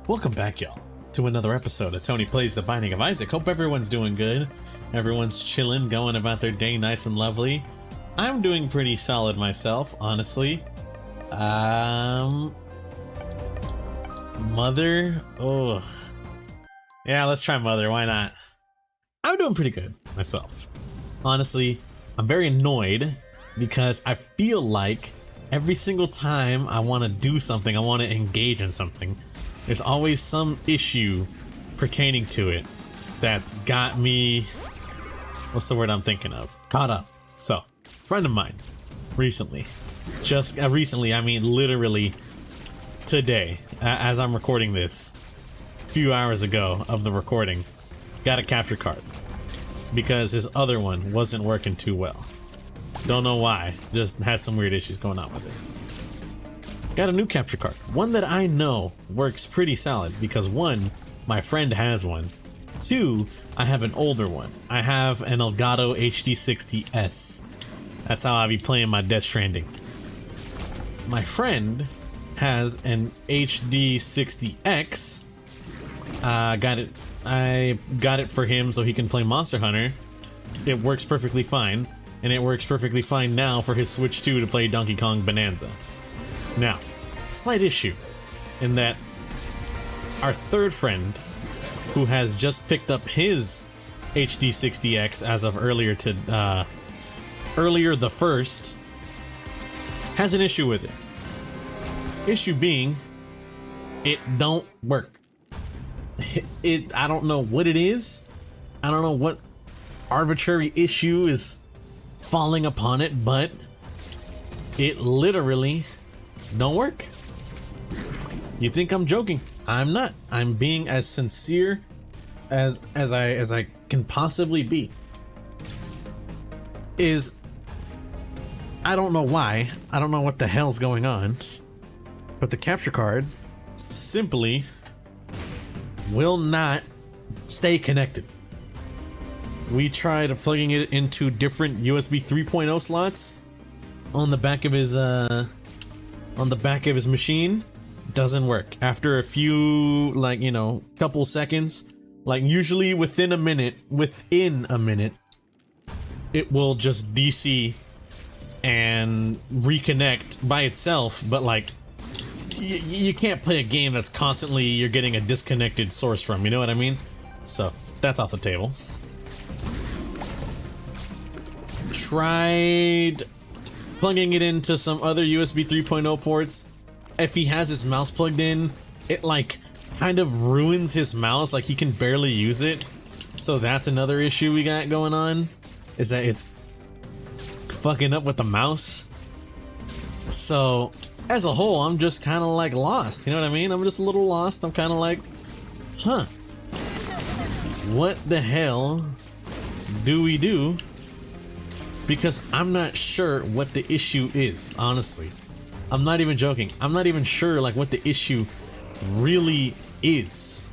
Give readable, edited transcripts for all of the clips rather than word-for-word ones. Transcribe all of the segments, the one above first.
Welcome back, y'all, to another episode of Tony Plays the Binding of Isaac. Hope everyone's doing good. Everyone's chilling, going about their day nice and lovely. I'm doing pretty solid myself, honestly. Mother? Ugh. Yeah, let's try Mother, why not? I'm doing pretty good myself. Honestly, I'm very annoyed because I feel like every single time I want to do something, I want to engage in something, there's always some issue pertaining to it that's got me, what's the word I'm thinking of? Caught up. So, a friend of mine recently, I mean literally today, as I'm recording this, a few hours ago of the recording, got a capture card because his other one wasn't working too well. Don't know why, just had some weird issues going on with it. Got a new capture card, one that I know works pretty solid because one, my friend has one. Two, I have an older one. I have an Elgato HD60S. That's how I be playing my Death Stranding. My friend has an HD60X. I got it for him so he can play Monster Hunter. It works perfectly fine, and it works perfectly fine now for his Switch 2 to play Donkey Kong Bonanza. Now, slight issue in that our third friend, who has just picked up his HD60X as of earlier the 1st, has an issue with it. Issue being, it don't work. I don't know what it is. I don't know what arbitrary issue is falling upon it, but it literally don't work. You think I'm joking? I'm not. I'm being as sincere as I can possibly be. I don't know why. I don't know what the hell's going on, but the capture card simply will not stay connected. We tried plugging it into different USB 3.0 slots on the back of his machine. Doesn't work. After a few, couple seconds, usually within a minute, it will just DC and reconnect by itself, but you can't play a game that's constantly you're getting a disconnected source from, you know what I mean? So that's off the table. Tried plugging it into some other USB 3.0 ports. If he has his mouse plugged in, it kind of ruins his mouse, he can barely use it. So that's another issue we got going on, is that it's fucking up with the mouse. So as a whole, I'm just kind of lost, you know what I mean? I'm just a little lost. I'm kind of huh, what the hell do we do? Because I'm not sure what the issue is, honestly. I'm not even joking. I'm not even sure what the issue really is.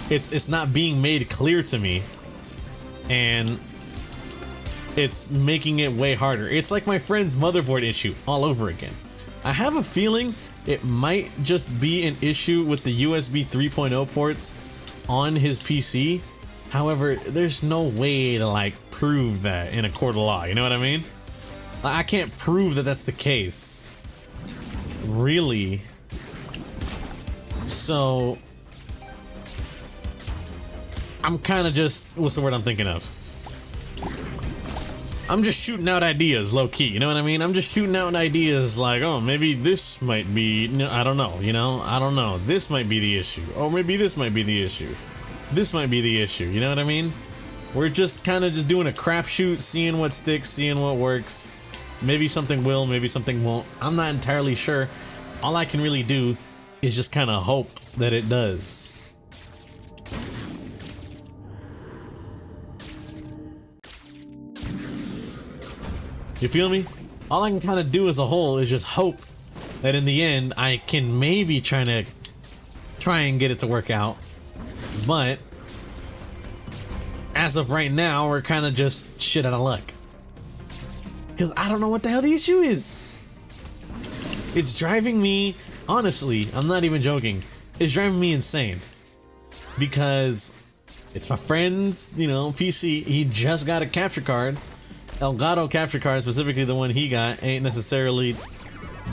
It's not being made clear to me, and it's making it way harder. It's like my friend's motherboard issue all over again. I have a feeling it might just be an issue with the USB 3.0 ports on his PC. However, there's no way to prove that in a court of law, you know what I mean? I can't prove that that's the case, really. So I'm kind of just, what's the word I'm thinking of? I'm just shooting out ideas, low-key, you know what I mean? I'm just shooting out ideas oh, maybe this might be, I don't know, I don't know. This might be the issue. Or maybe this might be the issue. This might be the issue, you know what I mean? We're just kind of just doing a crapshoot, seeing what sticks, seeing what works. Maybe something will, maybe something won't. I'm not entirely sure. All I can really do is just kind of hope that it does. You feel me? All I can kind of do as a whole is just hope that in the end I can maybe try and get it to work out. But as of right now, we're kind of just shit out of luck. Because I don't know what the hell the issue is. It's driving me, honestly, I'm not even joking, is driving me insane because it's my friend's, you know, PC. He just got a capture card. Elgato capture card, specifically the one he got, ain't necessarily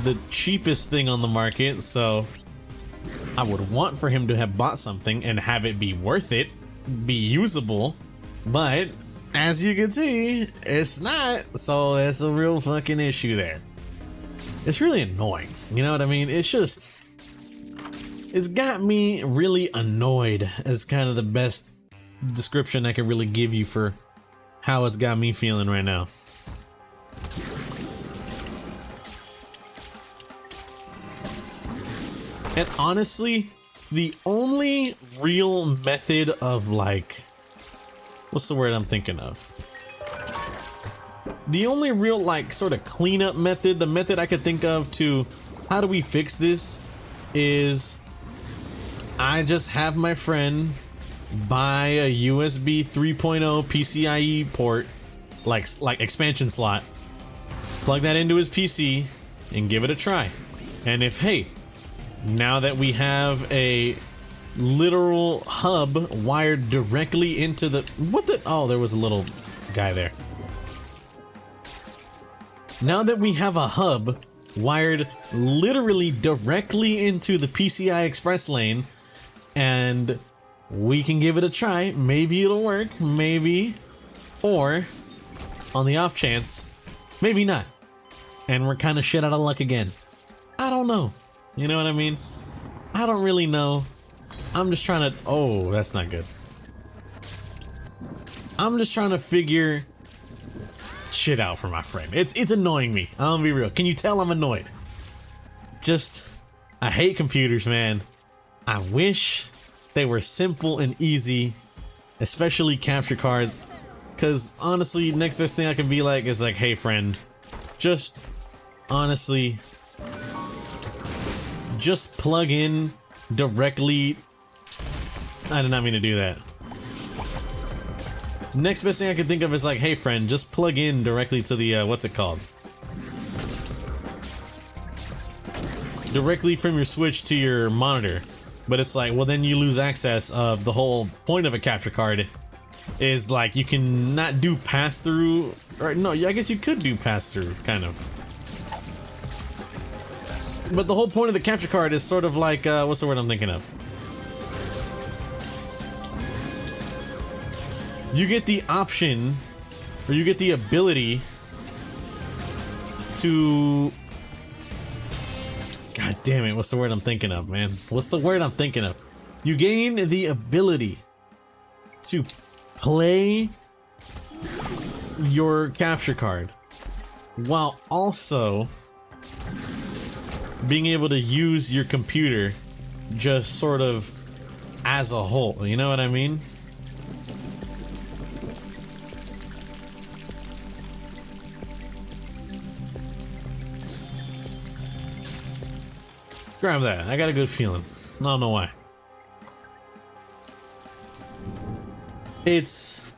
the cheapest thing on the market, so I would want for him to have bought something and have it be worth it, be usable, but as you can see, it's not, so it's a real fucking issue there. It's really annoying, you know what I mean? It's got me really annoyed as kind of the best description I could really give you for how it's got me feeling right now. And honestly, the only real method of like, what's the word I'm thinking of? The only real like sort of cleanup method, the method I could think of to how do we fix this is I just have my friend buy a USB 3.0 PCIe port, like expansion slot, plug that into his PC and give it a try. And if, hey, now that we have a literal hub wired directly into the, oh, there was a little guy there. Now that we have a hub wired literally directly into the PCI Express lane and we can give it a try, maybe it'll work, maybe, or on the off chance, maybe not, and we're kind of shit out of luck again. I don't know. You know what I mean? I don't really know. I'm just trying to, oh, that's not good. I'm just trying to figure shit out for my friend. It's annoying me. I'm gonna be real. Can you tell I'm annoyed? Just, I hate computers, man. I wish they were simple and easy, especially capture cards. Cause honestly, next best thing I can be like is like, hey friend, just honestly, just plug in directly. I did not mean to do that. Next best thing I can think of is like, hey friend, just plug in directly to the, what's it called? Directly from your Switch to your monitor. But it's like, well then you lose access of the whole point of a capture card is like you can not do pass-through, or no, I guess you could do pass-through, kind of. But the whole point of the capture card is sort of like, what's the word I'm thinking of? You get the option, or you get the ability to, God damn it, what's the word I'm thinking of, man? What's the word I'm thinking of? You gain the ability to play your capture card while also being able to use your computer just sort of as a whole, you know what I mean? Grab that. I got a good feeling. I don't know why. It's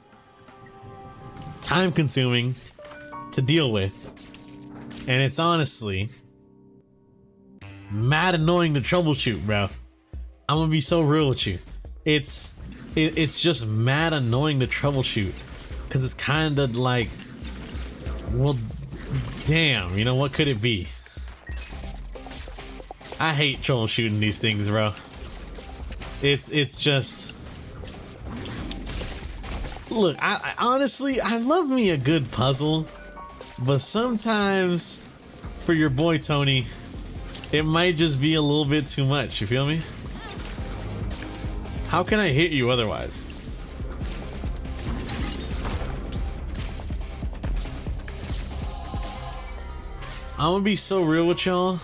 time consuming to deal with, and it's honestly mad annoying to troubleshoot, bro. I'm gonna be so real with you. It's just mad annoying to troubleshoot because it's kind of like, well, damn, you know, what could it be? I hate troubleshooting these things, bro. It's just, look, I honestly, I love me a good puzzle, but sometimes for your boy Tony, it might just be a little bit too much, you feel me? How can I hit you otherwise? I'm gonna be so real with y'all.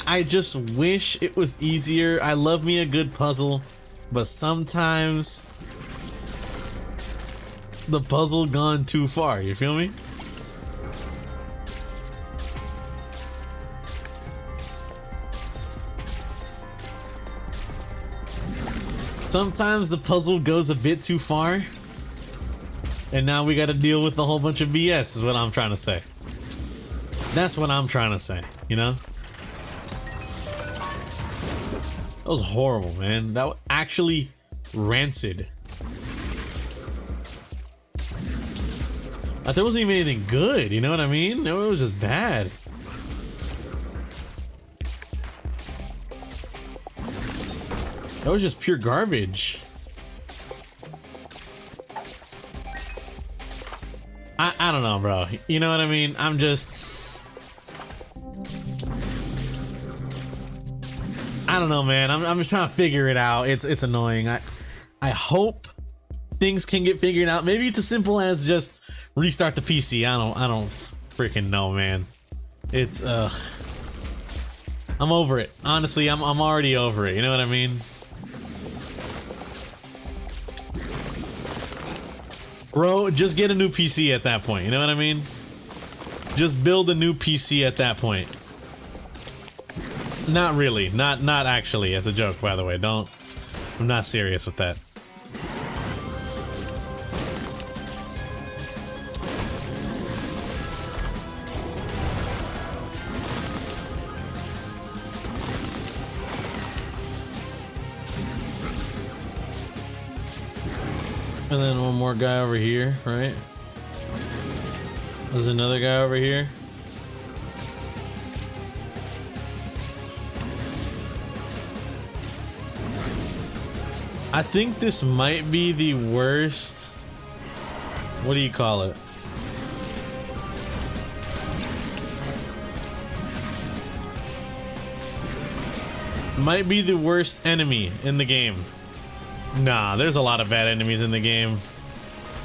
I just wish it was easier. I love me a good puzzle, but sometimes the puzzle gone too far, you feel me? Sometimes the puzzle goes a bit too far, and now we gotta deal with a whole bunch of BS is what I'm trying to say. That's what I'm trying to say, you know? That was horrible, man. That was actually rancid. There wasn't even anything good, you know what I mean? No, it was just bad. That was just pure garbage. I don't know, bro. You know what I mean? I'm just... I don't know, man. I'm just trying to figure it out. It's annoying. I hope things can get figured out. Maybe it's as simple as just restart the PC. I don't freaking know, man. It's I'm over it. Honestly, I'm already over it. You know what I mean? Bro, just get a new PC at that point. You know what I mean? Just build a new PC at that point. Not really. Not actually. As a joke, by the way. Don't. I'm not serious with that. And then one more guy over here, right? There's another guy over here. I think this might be the worst. What do you call it? Might be the worst enemy in the game. Nah, there's a lot of bad enemies in the game.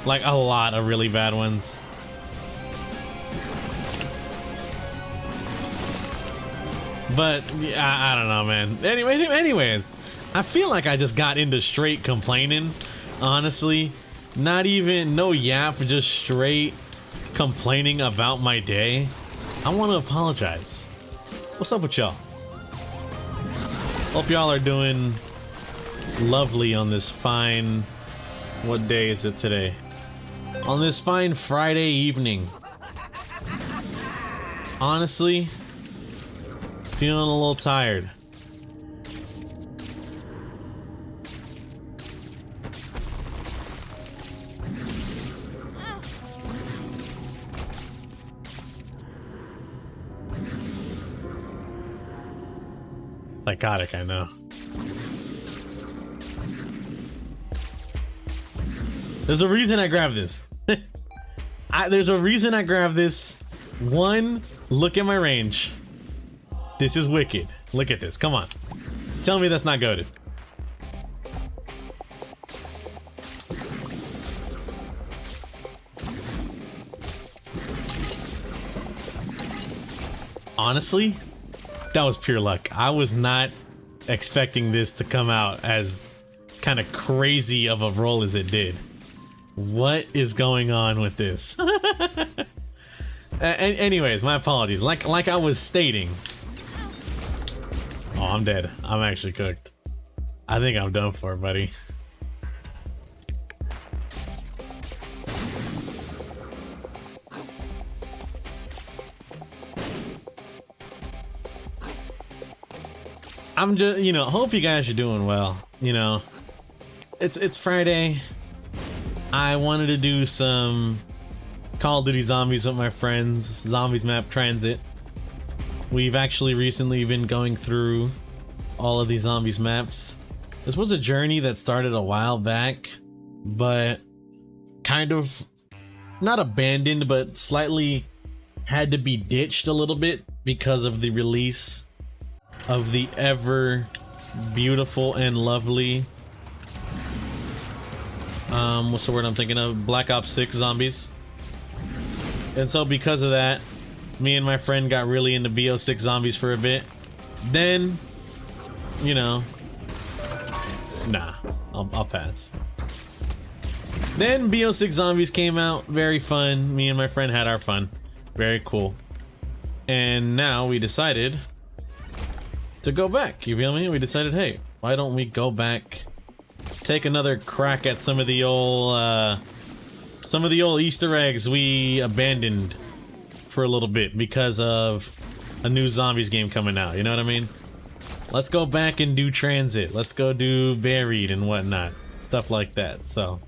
Like, a lot of really bad ones. But, yeah, I don't know, man. Anyways, I feel like I just got into straight complaining, honestly. Not even, no yap, just straight complaining about my day. I want to apologize. What's up with y'all? Hope y'all are doing lovely on this fine, what day is it today? On this fine Friday evening. Honestly, feeling a little tired. Psychotic, I know. There's a reason I grabbed this. There's a reason I grabbed this. One, look at my range. This is wicked. Look at this. Come on. Tell me that's not goated. Honestly, that was pure luck. I was not expecting this to come out as kind of crazy of a roll as it did. What is going on with this? Anyways, my apologies. Like I was stating. Oh, I'm dead. I'm actually cooked. I think I'm done for, buddy. I'm just, you know, hope you guys are doing well. You know, it's Friday. I wanted to do some Call of Duty Zombies with my friends. Zombies map transit. We've actually recently been going through all of these zombies maps. This was a journey that started a while back, but kind of not abandoned, but slightly had to be ditched a little bit because of the release of the ever beautiful and lovely what's the word I'm thinking of? Black Ops 6 zombies. And so because of that, me and my friend got really into BO6 zombies for a bit. Then, you know, nah, I'll pass. Then BO6 zombies came out, very fun. Me and my friend had our fun, very cool. And now we decided to go back, you feel me? We decided, hey, why don't we go back, take another crack at some of the old Easter eggs we abandoned for a little bit because of a new zombies game coming out, you know what I mean? let's go back and do transit. Let's go do buried and whatnot. Stuff like that, so.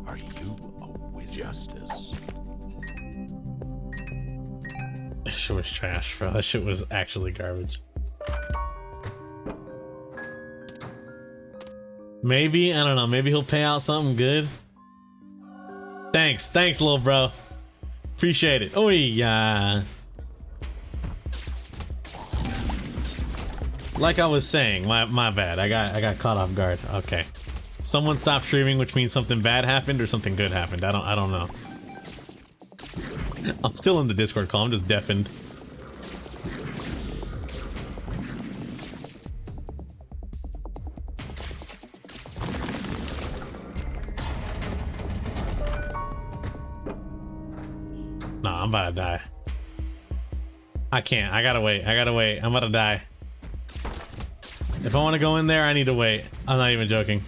Are you a wizard? Justice. That shit was trash, bro. That shit was actually garbage. Maybe, I don't know, maybe he'll pay out something good. Thanks, little bro. Appreciate it. Oh yeah. Like I was saying, my bad. I got caught off guard. Okay. Someone stopped streaming, which means something bad happened or something good happened. I don't know. I'm still in the Discord call, I'm just deafened. Nah, I'm about to die. I can't. I gotta wait. I'm about to die. If I want to go in there, I need to wait. I'm not even joking.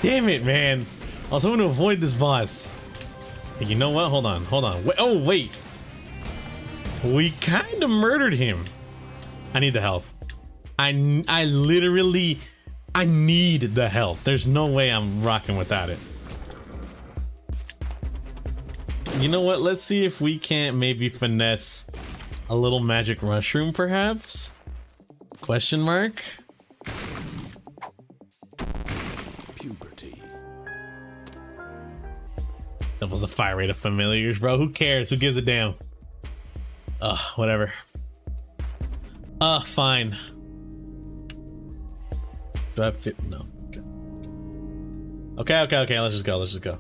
Damn it, man. I was hoping to avoid this boss. Hey, you know what? Hold on. Wait, oh, wait. We kind of murdered him. I need the health. I literally, I need the health. There's no way I'm rocking without it. You know what? Let's see if we can't maybe finesse a little magic mushroom, perhaps? Question mark? Puberty. That was a fire rate of familiars, bro. Who cares? Who gives a damn? Ugh, whatever. Fine. Do I have to? No. Okay. Let's just go.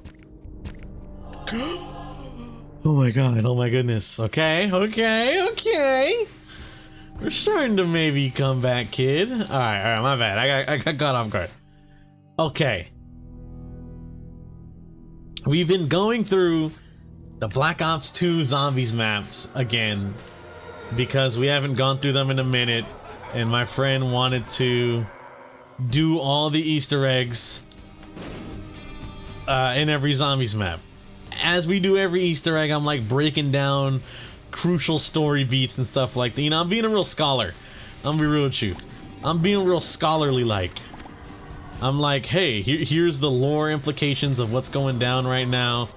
Oh my god. Oh my goodness. Okay. We're starting to maybe come back, kid. All right. My bad. I got caught off guard. Okay. We've been going through the Black Ops 2 zombies maps again because we haven't gone through them in a minute, and my friend wanted to do all the Easter eggs in every zombies map. As we do every Easter egg, I'm like breaking down crucial story beats and stuff like that. You know, I'm being a real scholar. I'm gonna be real with you. I'm being real scholarly like. I'm like, hey, here's the lore implications of what's going down right now.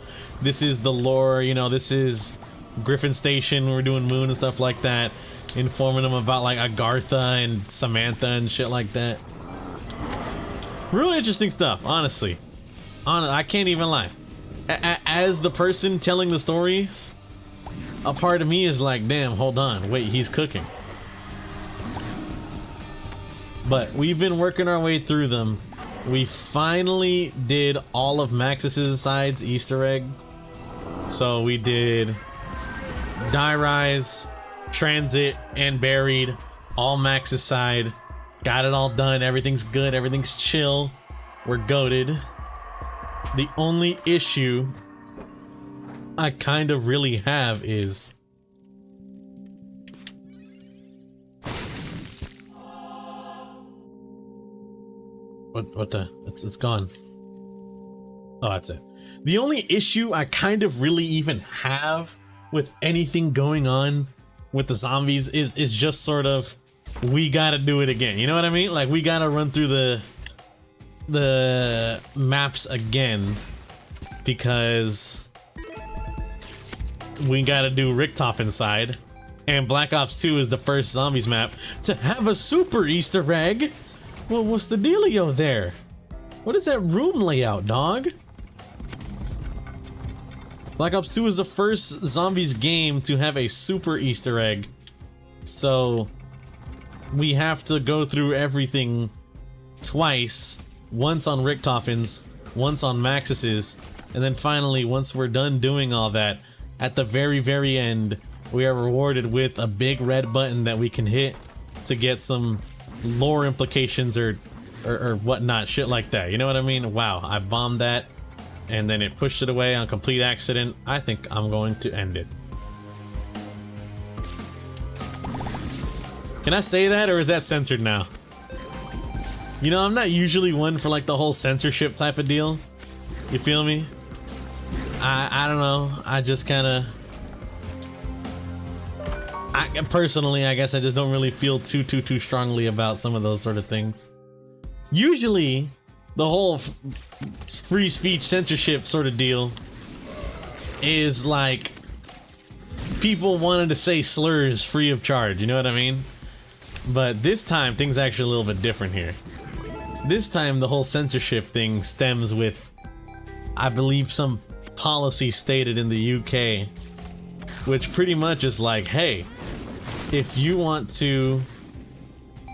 This is the lore, you know, this is Griffin Station, we're doing Moon and stuff like that. Informing them about like Agartha and Samantha and shit like that. Really interesting stuff, honestly. I can't even lie. As the person telling the stories, a part of me is like, damn, hold on, wait, he's cooking. But we've been working our way through them. We finally did all of Maxis's side's Easter egg. So we did Die Rise, Transit, and Buried, all Max's side. Got it all done, everything's good, everything's chill. We're goated. The only issue I kind of really have is what the? It's gone. Oh, that's it. The only issue I kind of really even have with anything going on with the zombies is just sort of, we gotta do it again. You know what I mean? Like, we gotta run through the maps again because we gotta do Richtofen side, and Black Ops 2 is the first zombies map to have a super Easter egg. Well, what's the dealio there? What is that room layout, dog? Black Ops 2 is the first zombies game to have a super Easter egg, so we have to go through everything twice. Once on Richtofen's, once on Maxis's, and then finally, once we're done doing all that, at the very end, we are rewarded with a big red button that we can hit to get some lore implications or whatnot, shit like that. You know what I mean? Wow, I bombed that and then it pushed it away on complete accident, I think I'm going to end it. Can I say that, or is that censored now? You know, I'm not usually one for like the whole censorship type of deal. You feel me? I don't know. I just kind of... personally, I guess I just don't really feel too strongly about some of those sort of things. Usually, the whole free speech censorship sort of deal is like people wanted to say slurs free of charge, you know what I mean? But this time, things are actually a little bit different here. This time, the whole censorship thing stems with, I believe, some policy stated in the UK, which pretty much is like, hey, if you want to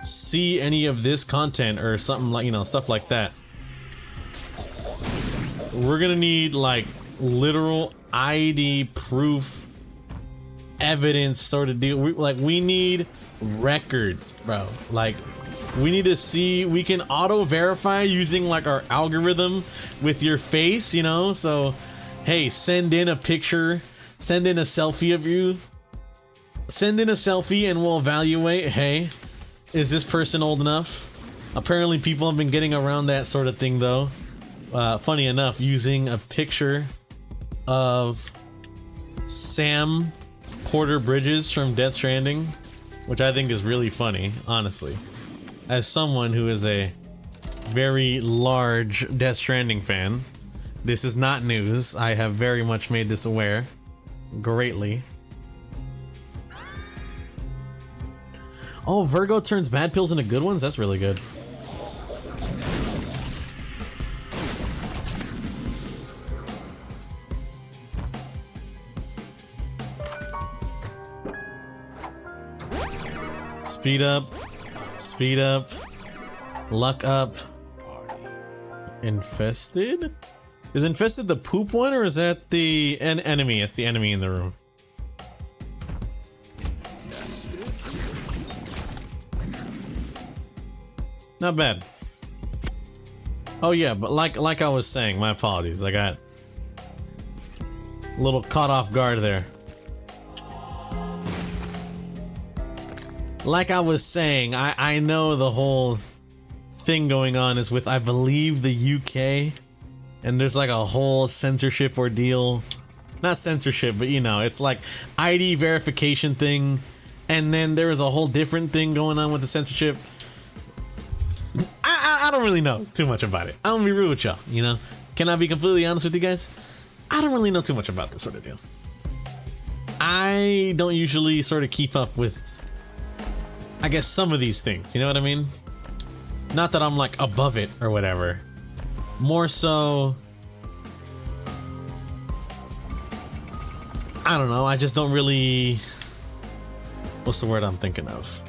see any of this content or something like, you know, stuff like that, we're gonna need like literal ID proof evidence sort of deal. We need records, bro. Like, we need to see, we can auto verify using like our algorithm with your face, you know? So, hey, send in a picture, send in a selfie of you, send in a selfie and we'll evaluate, hey, is this person old enough? Apparently people have been getting around that sort of thing though. Funny enough, using a picture of Sam Porter Bridges from Death Stranding, which I think is really funny, honestly. As someone who is a very large Death Stranding fan, this is not news. I have very much made this aware. Greatly. Oh, Virgo turns bad pills into good ones? That's really good. Speed up. Speed up. Luck up. Infested? Is infested the poop one, or is that the enemy? It's the enemy in the room. Not bad. Oh yeah, but like I was saying, my apologies. I got a little caught off guard there. Like I was saying, I know the whole thing going on is with, I believe, the UK, and there's like a whole censorship ordeal. Not censorship, but you know, it's like ID verification thing, and then there is a whole different thing going on with the censorship. I don't really know too much about it. I'm gonna be real with y'all, you know? Can I be completely honest with you guys? I don't really know too much about this sort of deal. I don't usually sort of keep up with, I guess, some of these things, you know what I mean? Not that I'm like above it or whatever. More so, I don't know, I just don't really, what's the word I'm thinking of?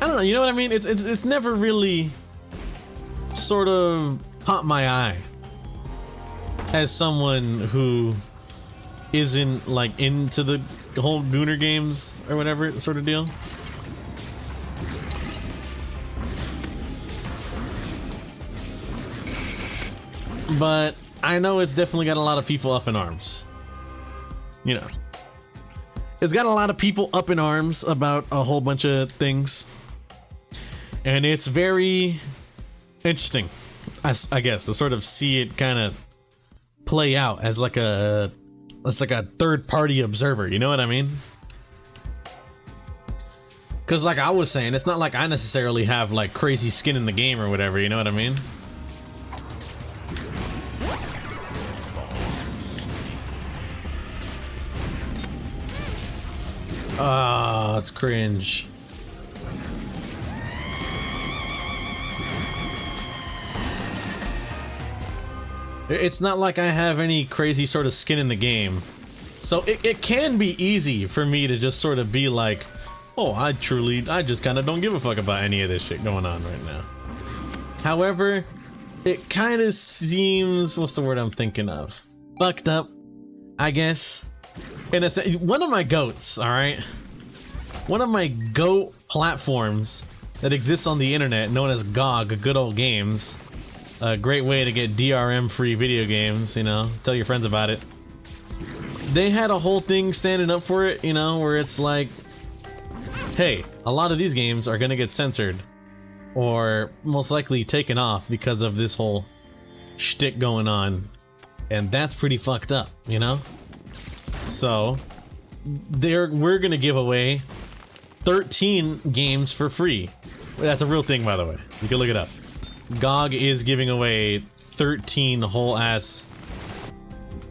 I don't know, you know what I mean? It's never really sort of caught my eye as someone who isn't like into the whole Gooner games or whatever sort of deal. But I know it's definitely got a lot of people up in arms. You know, it's got a lot of people up in arms about a whole bunch of things. And it's very interesting, I guess, to sort of see it kind of play out as like a third-party observer, you know what I mean? Because like I was saying, it's not like I necessarily have like crazy skin in the game or whatever, you know what I mean? Ah, it's cringe. It's not like I have any crazy sort of skin in the game. So it can be easy for me to just sort of be like, oh, I just kind of don't give a fuck about any of this shit going on right now. However, it kind of seems, what's the word I'm thinking of? Fucked up, I guess. And it's one of my goats, all right? One of my goat platforms that exists on the internet known as GOG, Good Old Games. A great way to get DRM-free video games, you know, tell your friends about it. They had a whole thing standing up for it, you know, where it's like, hey, a lot of these games are gonna get censored or most likely taken off because of this whole shtick going on, and that's pretty fucked up, you know? So we're gonna give away 13 games for free. That's a real thing, by the way. You can look it up. GOG is giving away 13 whole ass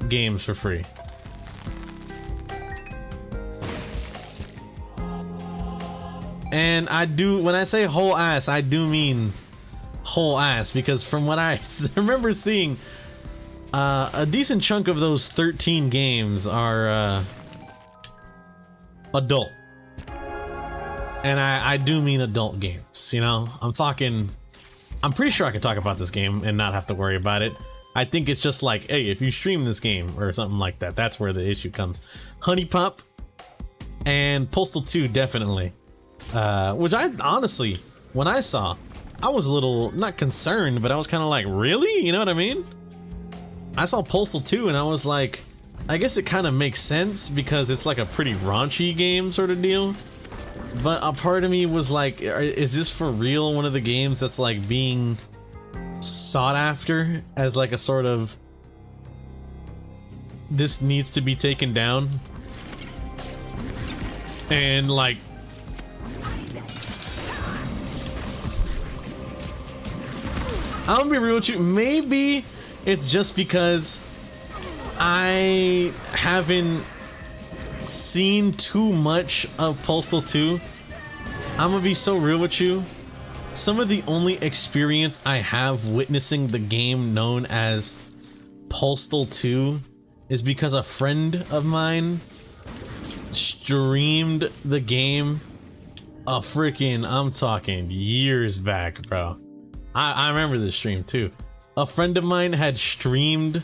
games for free. And I do, when I say whole ass, I do mean whole ass, because from what I remember seeing, a decent chunk of those 13 games are adult. And I do mean adult games, you know? I'm pretty sure I could talk about this game and not have to worry about it. I think it's just like, hey, if you stream this game or something like that, that's where the issue comes. Honey Pop and Postal 2 definitely. Which I honestly, when I saw, I was a little, not concerned, but I was kind of like, really? You know what I mean? I saw Postal 2 and I was like, I guess it kind of makes sense because it's like a pretty raunchy game sort of deal. But a part of me was like, is this for real one of the games that's like being sought after as like a sort of, this needs to be taken down? And like, I'm gonna be real with you, maybe it's just because I haven't seen too much of Postal 2. I'm gonna be so real with you. Some of the only experience I have witnessing the game known as Postal 2 is because a friend of mine streamed the game I'm talking years back, bro. I remember this stream too. A friend of mine had streamed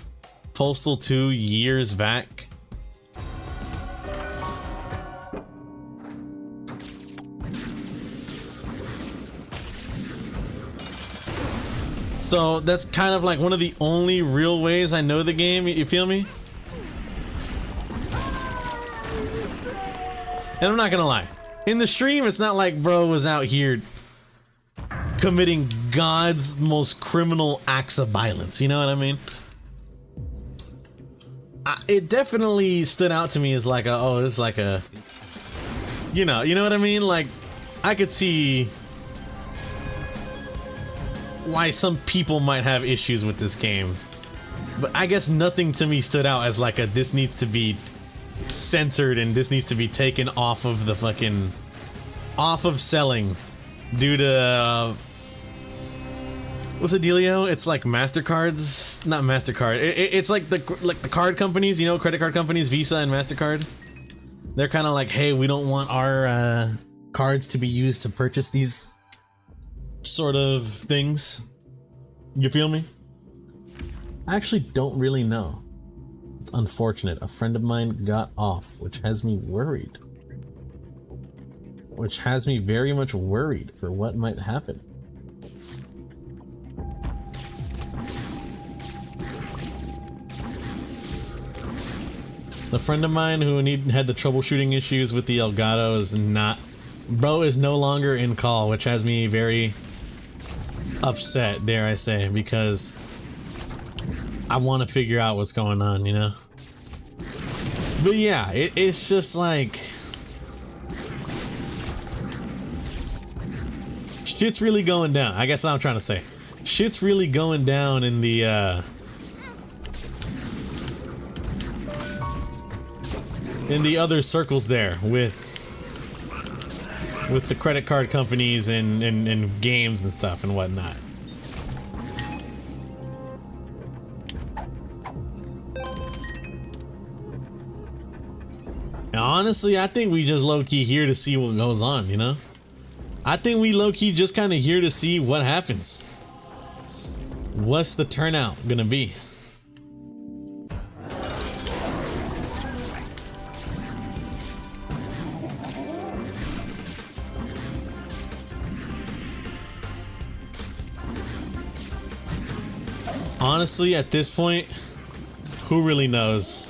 Postal 2 years back. So that's kind of like one of the only real ways I know the game, you feel me? And I'm not gonna lie, in the stream it's not like bro was out here committing God's most criminal acts of violence, you know what I mean? It definitely stood out to me as like it's like a, you know what I mean? Like, I could see why some people might have issues with this game, but I guess nothing to me stood out as like this needs to be censored and this needs to be taken off of the fucking, off of selling due to what's the dealio? It's like MasterCards, not MasterCard. It's like the card companies, you know, credit card companies, Visa and MasterCard. They're kind of like, hey, we don't want our cards to be used to purchase these sort of things. You feel me? I actually don't really know. It's unfortunate. A friend of mine got off, which has me worried. Which has me very much worried for what might happen. The friend of mine who had the troubleshooting issues with the Elgato is no longer in call, which has me very upset, dare I say, because I want to figure out what's going on, you know? But yeah, it's just like, shit's really going down. I guess what I'm trying to say. Shit's really going down in the other circles there with the credit card companies and games and stuff and whatnot. Now, honestly, I think we just low-key here to see what goes on, you know? I think we low-key just kind of here to see what happens. What's the turnout gonna be? honestly, at this point, who really knows?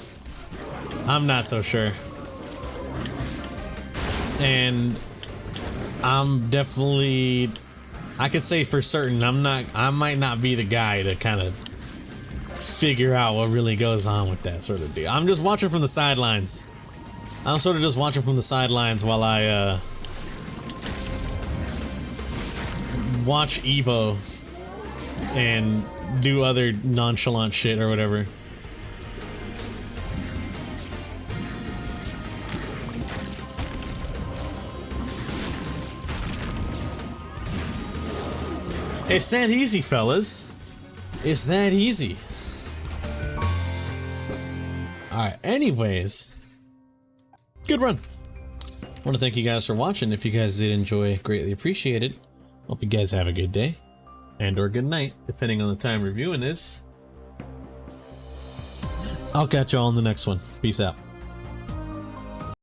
I'm not so sure. And I'm definitely, I could say for certain, I might not be the guy to kind of figure out what really goes on with that sort of deal. I'm just watching from the sidelines. I'm sort of just watching from the sidelines while I watch Evo and do other nonchalant shit or whatever. It's that easy, fellas. It's that easy. Alright, anyways. Good run. I want to thank you guys for watching. If you guys did enjoy, greatly appreciate it. Hope you guys have a good day. And or good night, depending on the time reviewing this. I'll catch y'all in the next one. Peace out.